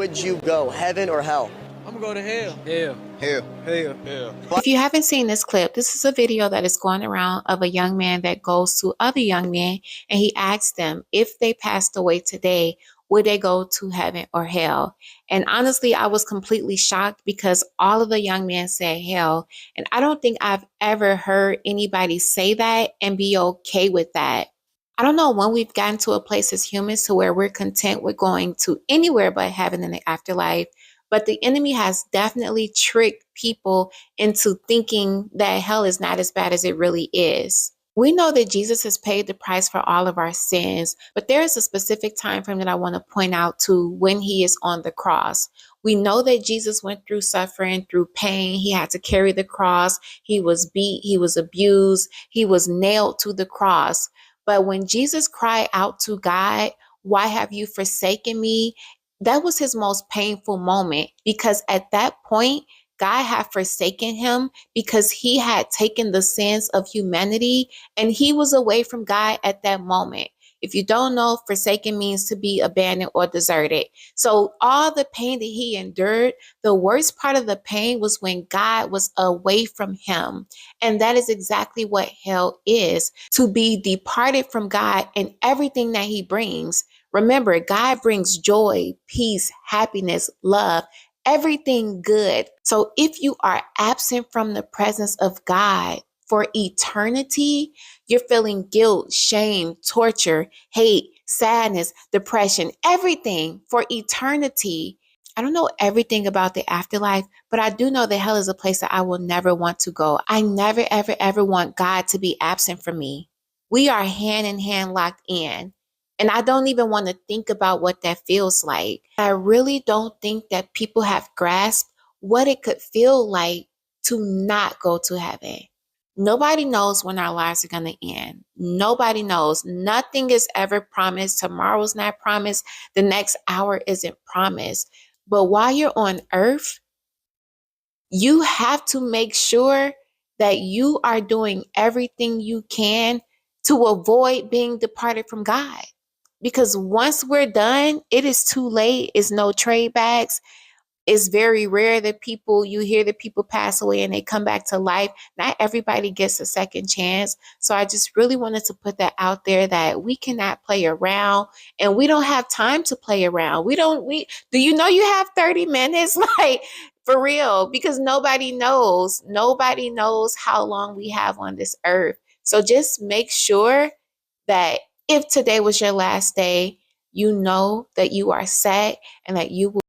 would you go, heaven or hell? I'm gonna go to hell. Hell. Hell. Hell. Hell. If you haven't seen this clip, this is a video that is going around of a young man that goes to other young men and he asks them if they passed away today, would they go to heaven or hell? And honestly, I was completely shocked because all of the young men said hell. And I don't think I've ever heard anybody say that and be okay with that. I don't know when we've gotten to a place as humans to where we're content with going to anywhere but heaven in the afterlife. But the enemy has definitely tricked people into thinking that hell is not as bad as it really is. We know that Jesus has paid the price for all of our sins, but there is a specific time frame that I want to point out to when he is on the cross. We know that Jesus went through suffering, through pain. He had to carry the cross. He was beat. He was abused. He was nailed to the cross. But when Jesus cried out to God, "Why have you forsaken me?" that was his most painful moment, because at that point, God had forsaken him because he had taken the sins of humanity and he was away from God at that moment. If you don't know, forsaken means to be abandoned or deserted. So all the pain that he endured, the worst part of the pain was when God was away from him. And that is exactly what hell is, to be departed from God and everything that he brings. Remember, God brings joy, peace, happiness, love, everything good. So if you are absent from the presence of God for eternity, you're feeling guilt, shame, torture, hate, sadness, depression, everything for eternity. I don't know everything about the afterlife, but I do know that hell is a place that I will never want to go. I never, ever, ever want God to be absent from me. We are hand in hand locked in. And I don't even want to think about what that feels like. I really don't think that people have grasped what it could feel like to not go to heaven. Nobody knows when our lives are going to end. Nobody knows. Nothing is ever promised. Tomorrow's not promised. The next hour isn't promised. But while you're on earth, you have to make sure that you are doing everything you can to avoid being departed from God. Because once we're done, it is too late. It's no trade backs. It's very rare that you hear that people pass away and they come back to life. Not everybody gets a second chance. So I just really wanted to put that out there that we cannot play around and we don't have time to play around. Do you know you have 30 minutes? Like, for real, because nobody knows. Nobody knows how long we have on this earth. So just make sure that if today was your last day, you know that you are set and that you will